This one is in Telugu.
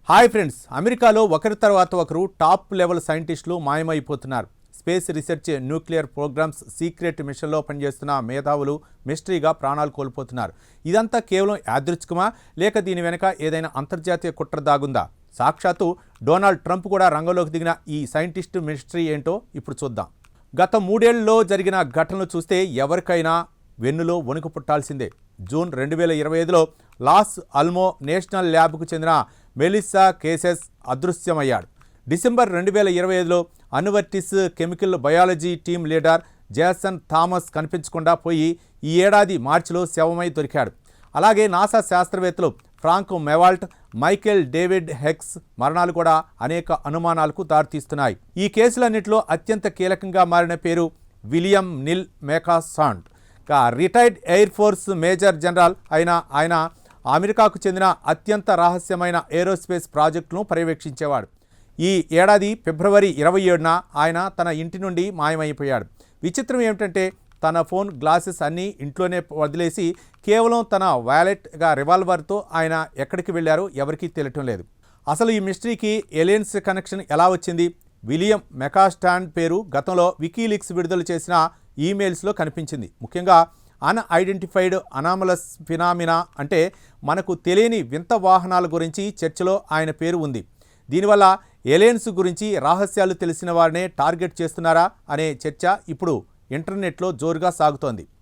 హాయ్ ఫ్రెండ్స్, అమెరికాలో ఒకరి తర్వాత ఒకరు టాప్ లెవెల్ సైంటిస్టులు మాయమైపోతున్నారు. Space research, nuclear programmes, secret మిషన్లో పనిచేస్తున్న మేధావులు మిస్టరీగా ప్రాణాలు కోల్పోతున్నారు. ఇదంతా కేవలం యాదృచ్ఛికమా, లేక దీని వెనక ఏదైనా అంతర్జాతీయ కుట్ర దాగుందా? సాక్షాత్తు డొనాల్డ్ ట్రంప్ కూడా రంగంలోకి దిగిన ఈ సైంటిస్ట్ మిస్టరీ ఏంటో ఇప్పుడు చూద్దాం. గత 3 ఏళ్లలో జరిగిన ఘటనలు చూస్తే ఎవరికైనా వెన్నులో వణుకు పుట్టాల్సిందే. జూన్ 2025లో లాస్ ఆల్మో నేషనల్ ల్యాబ్కు చెందిన మెలిస్సా కేసెస్ అదృశ్యమయ్యాడు. డిసెంబర్ 2025లో Novartis chemical biology team leader Jason Thomas కనిపించకుండా పోయి ఈ ఏడాది మార్చిలో శవమై దొరికాడు. అలాగే నాసా శాస్త్రవేత్తలు ఫ్రాంక్ మెవాల్ట్, మైకేల్ డేవిడ్ హెక్స్ మరణాలు కూడా అనేక అనుమానాలకు దారితీస్తున్నాయి. ఈ కేసులన్నింటిలో అత్యంత కీలకంగా మారిన పేరు William Neil McCasland. Retired air force major general అయిన ఆయన అమెరికాకు చెందిన అత్యంత రహస్యమైన ఏరోస్పేస్ ప్రాజెక్టును పర్యవేక్షించేవాడు. ఈ ఏడాది ఫిబ్రవరి 27న ఆయన తన ఇంటి నుండి మాయమైపోయాడు. విచిత్రం ఏమిటంటే తన ఫోన్, గ్లాసెస్ అన్నీ ఇంట్లోనే వదిలేసి కేవలం తన వ్యాలెట్గా రివాల్వర్తో ఆయన ఎక్కడికి వెళ్ళారో ఎవరికీ తెలియటం లేదు. అసలు ఈ మిస్టరీకి ఎలియన్స్ కనెక్షన్ ఎలా వచ్చింది? విలియం మెకాస్టాండ్ పేరు గతంలో వికీలీక్స్ విడుదల చేసిన ఈమెయిల్స్లో కనిపించింది. ముఖ్యంగా అన్ఐడెంటిఫైడ్ అనామలస్ ఫినామినా అంటే మనకు తెలియని వింత వాహనాల గురించి చర్చలో ఆయన పేరు ఉంది. దీనివల్ల ఏలియన్స్ గురించి రహస్యాలు తెలిసిన వారినే టార్గెట్ చేస్తున్నారా అనే చర్చ ఇప్పుడు ఇంటర్నెట్లో జోరుగా సాగుతోంది.